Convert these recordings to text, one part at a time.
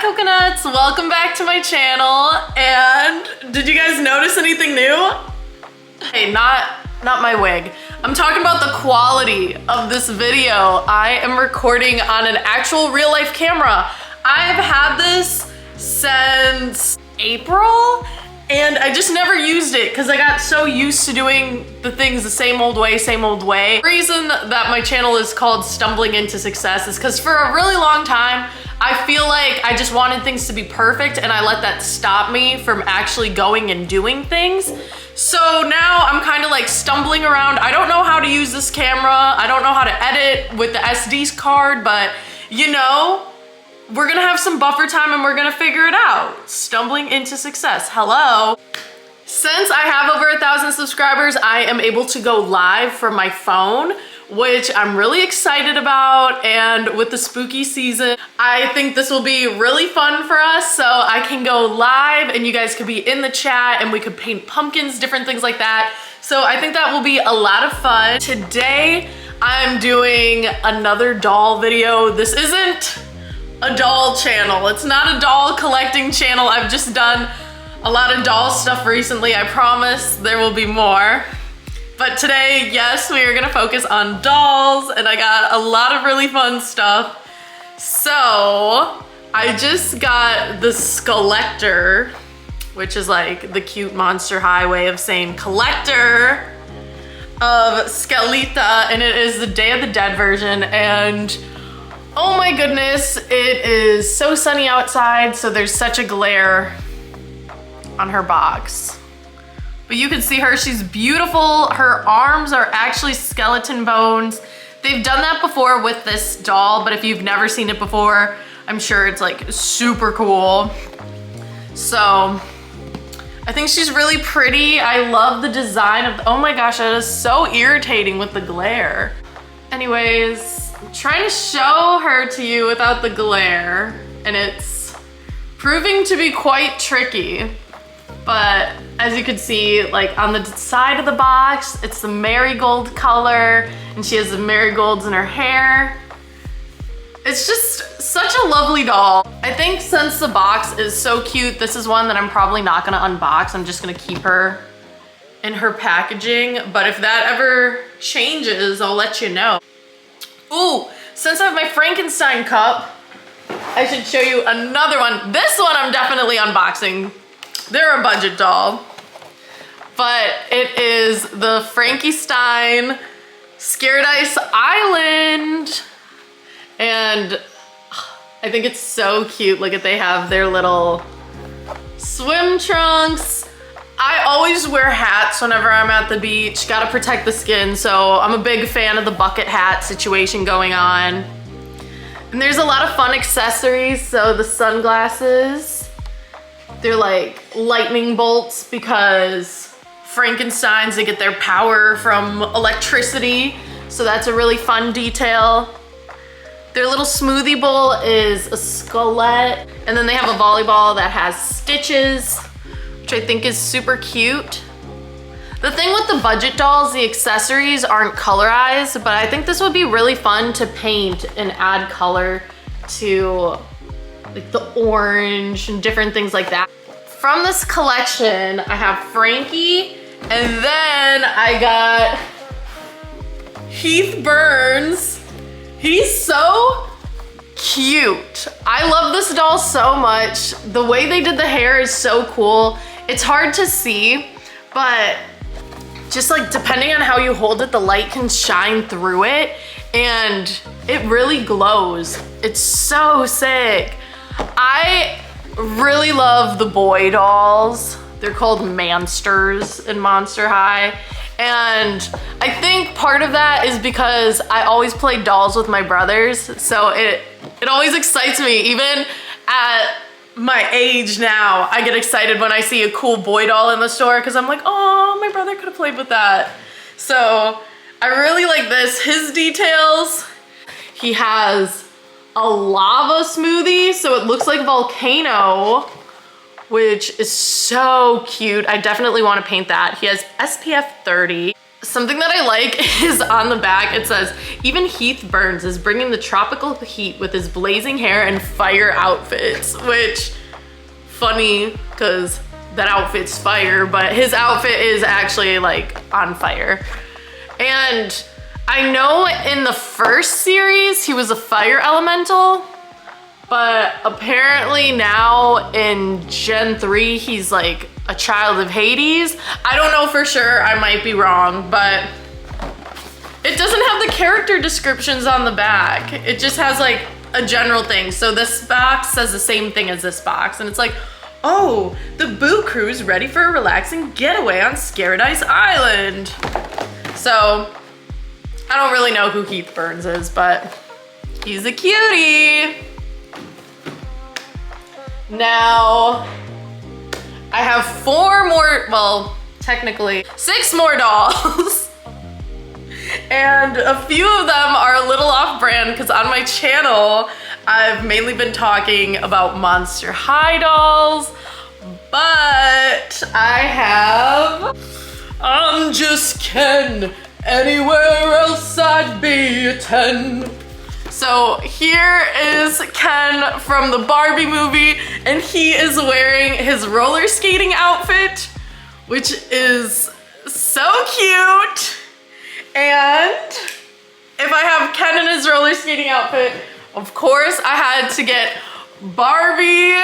coconuts, welcome back to my channel. And did you guys notice anything new? Hey, not my wig. I'm talking about the quality of this video. I am recording on an actual real life camera. I've had this since April and I just never used it because I got so used to doing the things the same old way, same old way. The reason that my channel is called Stumbling Into Success is because for a really long time, I feel like I just wanted things to be perfect and I let that stop me from actually going and doing things. So now I'm kind of like stumbling around. I don't know how to use this camera. I don't know how to edit with the SD card, but you know, we're gonna have some buffer time and we're gonna figure it out. Stumbling into success, hello. Since I have over 1,000 subscribers, I am able to go live from my phone, which I'm really excited about. And with the spooky season, I think this will be really fun for us. So I can go live and you guys could be in the chat and we could paint pumpkins, different things like that. So I think that will be a lot of fun. Today, I'm doing another doll video. This isn't a doll channel. It's not a doll collecting channel. I've just done a lot of doll stuff recently. I promise there will be more. But today, yes, we are gonna focus on dolls and I got a lot of really fun stuff. So I just got the Skelita, which is like the cute Monster High way of saying collector of Skelita, and it is the Day of the Dead version. And oh my goodness, it is so sunny outside, so there's such a glare on her box. But you can see her, she's beautiful. Her arms are actually skeleton bones. They've done that before with this doll, but if you've never seen it before, I'm sure it's like super cool. So I think she's really pretty. I love the design of, oh my gosh, that is so irritating with the glare. Anyways, I'm trying to show her to you without the glare, and it's proving to be quite tricky. But as you can see, like on the side of the box, it's the marigold color, and she has the marigolds in her hair. It's just such a lovely doll. I think since the box is so cute, this is one that I'm probably not gonna unbox. I'm just gonna keep her in her packaging. But if that ever changes, I'll let you know. Ooh, since I have my Frankenstein cup, I should show you another one. This one I'm definitely unboxing. They're a budget doll, but it is the Frankie Stein Scaradise Island. And I think it's so cute. Look at, they have their little swim trunks. I always wear hats whenever I'm at the beach. Gotta protect the skin, so I'm a big fan of the bucket hat situation going on. And there's a lot of fun accessories. So the sunglasses, they're like lightning bolts because Frankensteins, they get their power from electricity. So that's a really fun detail. Their little smoothie bowl is a skullet. And then they have a volleyball that has stitches, which I think is super cute. The thing with the budget dolls, the accessories aren't colorized, but I think this would be really fun to paint and add color to like the orange and different things like that. From this collection, I have Frankie, and then I got Heath Burns. He's so cute. I love this doll so much. The way they did the hair is so cool. It's hard to see, but just like depending on how you hold it, the light can shine through it and it really glows. It's so sick. I really love the boy dolls. They're called Mansters in Monster High. And I think part of that is because I always play dolls with my brothers. So it always excites me. Even at my age now, I get excited when I see a cool boy doll in the store because I'm like, oh, my brother could have played with that. So I really like this. His details, he has a lava smoothie, so it looks like a volcano, which is so cute. I definitely want to paint that. He has SPF 30. something that I like is on the back, it says, even Heath Burns is bringing the tropical heat with his blazing hair and fire outfits, which, funny, because that outfit's fire, but his outfit is actually like on fire. And I know in the first series, he was a fire elemental, but apparently now in Gen 3, he's like a child of Hades. I don't know for sure, I might be wrong, but it doesn't have the character descriptions on the back. It just has like a general thing. So this box says the same thing as this box, and it's like, oh, the Boo Crew's ready for a relaxing getaway on Scaradise Island. So I don't really know who Heath Burns is, but he's a cutie. Now, I have 4 more, well, technically 6 more dolls. And a few of them are a little off brand because on my channel, I've mainly been talking about Monster High dolls, but I have, I'm just Ken, anywhere else I'd be a 10. So here is Ken from the Barbie movie, and he is wearing his roller skating outfit, which is so cute. And if I have Ken in his roller skating outfit, of course I had to get Barbie.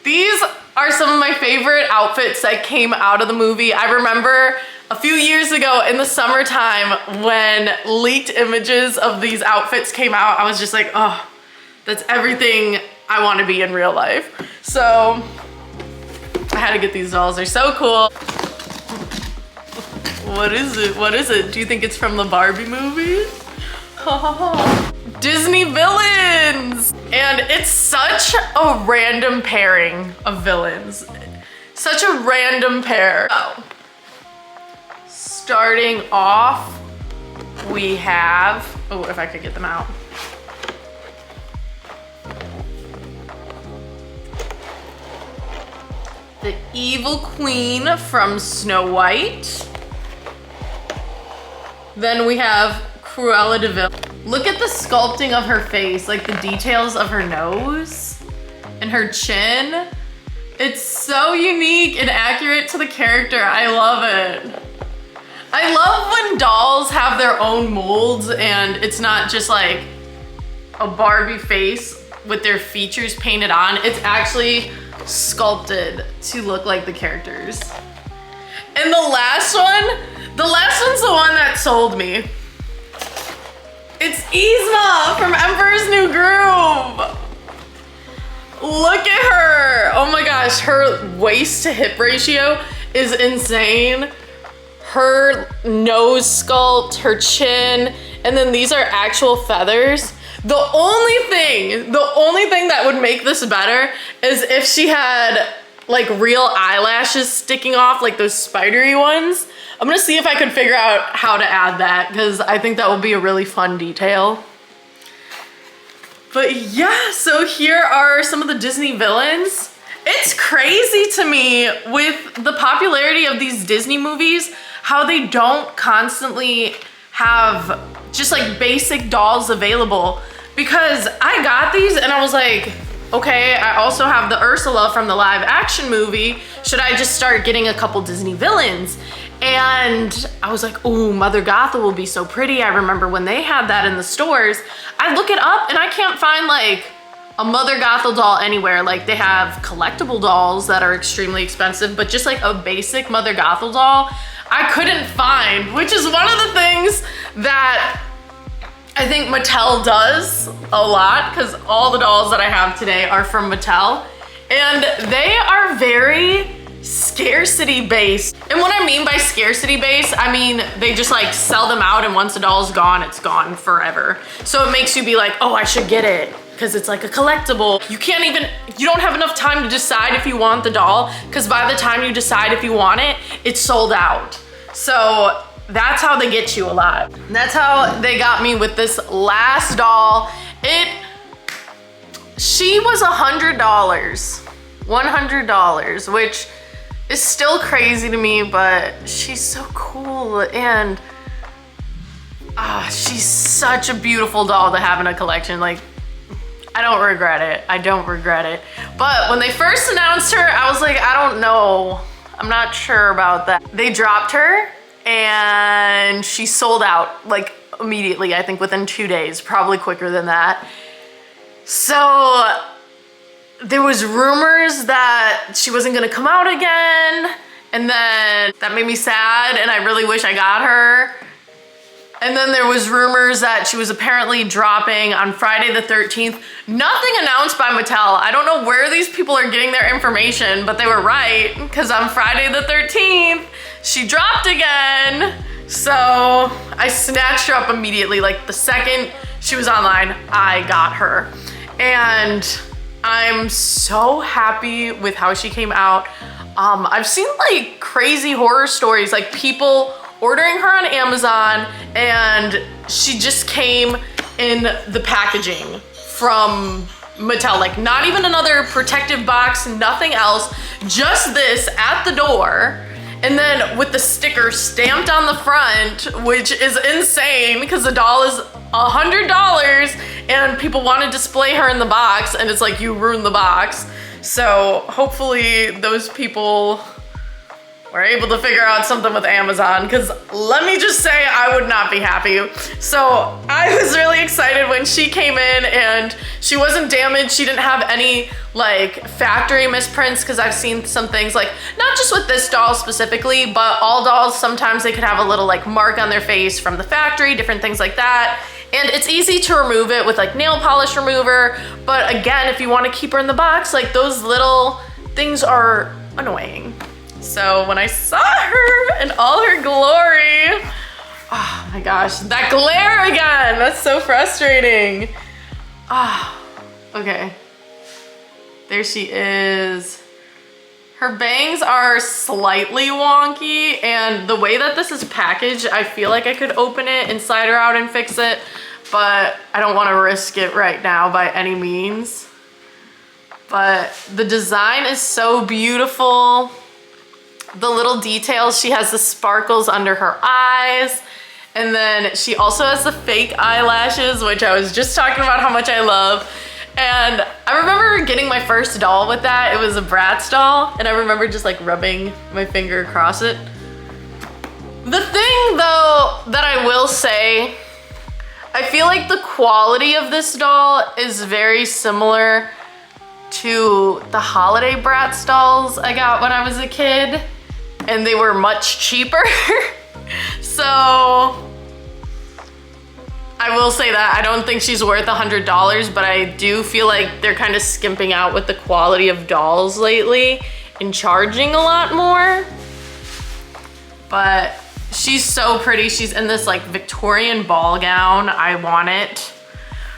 These are some of my favorite outfits that came out of the movie. I remember a few years ago in the summertime when leaked images of these outfits came out, I was just like, oh, that's everything I want to be in real life. So I had to get these dolls. They're so cool. What is it? What is it? Do you think it's from the Barbie movie? Disney villains! And it's such a random pairing of villains. Such a random pair. Oh. Starting off, we have, oh, if I could get them out. The Evil Queen from Snow White. Then we have Cruella de Vil. Look at the sculpting of her face, like the details of her nose and her chin. It's so unique and accurate to the character. I love it. I love when dolls have their own molds and it's not just like a Barbie face with their features painted on. It's actually sculpted to look like the characters. And the last one's the one that sold me. It's Yzma from Emperor's New Groove. Look at her. Oh my gosh, her waist to hip ratio is insane. Her nose sculpt, her chin, and then these are actual feathers. The only thing that would make this better is if she had like real eyelashes sticking off, like those spidery ones. I'm gonna see if I could figure out how to add that because I think that would be a really fun detail. But yeah, so here are some of the Disney villains. It's crazy to me with the popularity of these Disney movies, how they don't constantly have just like basic dolls available, because I got these and I was like, okay, I also have the Ursula from the live action movie. Should I just start getting a couple Disney villains? And I was like, ooh, Mother Gothel will be so pretty. I remember when they had that in the stores. I look it up and I can't find like a Mother Gothel doll anywhere. Like they have collectible dolls that are extremely expensive, but just like a basic Mother Gothel doll, I couldn't find, which is one of the things that I think Mattel does a lot, because all the dolls that I have today are from Mattel, and they are very scarcity based. And what I mean by scarcity based, I mean they just like sell them out, and once the doll's gone, it's gone forever. So it makes you be like, oh, I should get it because it's like a collectible. You don't have enough time to decide if you want the doll, because by the time you decide if you want it, it's sold out. So that's how they get you a lot. That's how they got me with this last doll. She was $100, which is still crazy to me, but she's so cool, and she's such a beautiful doll to have in a collection. Like, I don't regret it. I don't regret it. But when they first announced her, I was like, I don't know. I'm not sure about that. They dropped her and she sold out like immediately, I think within 2 days, probably quicker than that. So there was rumors that she wasn't gonna come out again. And then that made me sad, and I really wish I got her. And then there was rumors that she was apparently dropping on Friday the 13th. Nothing announced by Mattel. I don't know where these people are getting their information, but they were right, because on Friday the 13th, she dropped again. So I snatched her up immediately. Like the second she was online, I got her. And I'm so happy with how she came out. I've seen like crazy horror stories, like people ordering her on Amazon, and she just came in the packaging from Mattel, like not even another protective box, nothing else, just this at the door. And then with the sticker stamped on the front, which is insane because the doll is $100 and people want to display her in the box, and it's like you ruined the box. So hopefully those people were able to figure out something with Amazon, because let me just say, I would not be happy. So I was really excited when she came in, and she wasn't damaged. She didn't have any like factory misprints, because I've seen some things, like not just with this doll specifically, but all dolls, sometimes they could have a little like mark on their face from the factory, different things like that. And it's easy to remove it with like nail polish remover. But again, if you want to keep her in the box, like those little things are annoying. So when I saw her in all her glory, oh my gosh, that glare again, that's so frustrating. Okay, there she is. Her bangs are slightly wonky, and the way that this is packaged, I feel like I could open it and slide her out and fix it, but I don't want to risk it right now by any means. But the design is so beautiful. The little details, she has the sparkles under her eyes, and then she also has the fake eyelashes, which I was just talking about how much I love. And I remember getting my first doll with that. It was a Bratz doll, and I remember just like rubbing my finger across it. The thing though that I will say, I feel like the quality of this doll is very similar to the Howliday Bratz dolls I got when I was a kid, and they were much cheaper. So I will say that I don't think she's worth $100, but I do feel like they're kind of skimping out with the quality of dolls lately and charging a lot more. But she's so pretty. She's in this like Victorian ball gown. I want it.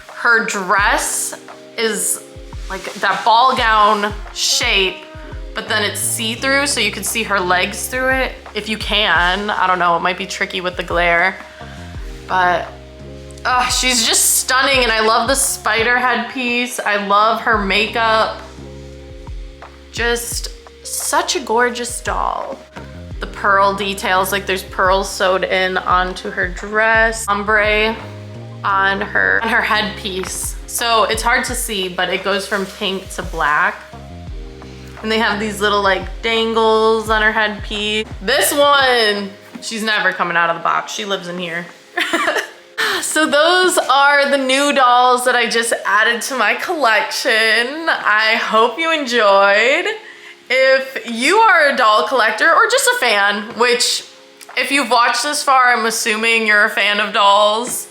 Her dress is like that ball gown shape, but then it's see-through, so you can see her legs through it, if you can. I don't know, it might be tricky with the glare, but she's just stunning, and I love the spider headpiece. I love her makeup. Just such a gorgeous doll. The pearl details, like there's pearls sewed in onto her dress. Ombre on her headpiece. So it's hard to see, but it goes from pink to black. And they have these little like dangles on her headpiece. This one, she's never coming out of the box. She lives in here. So those are the new dolls that I just added to my collection. I hope you enjoyed. If you are a doll collector or just a fan, which if you've watched this far, I'm assuming you're a fan of dolls,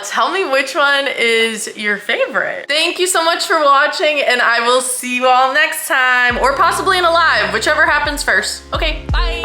tell me which one is your favorite. Thank you so much for watching, and I will see you all next time, or possibly in a live, whichever happens first. Okay, bye.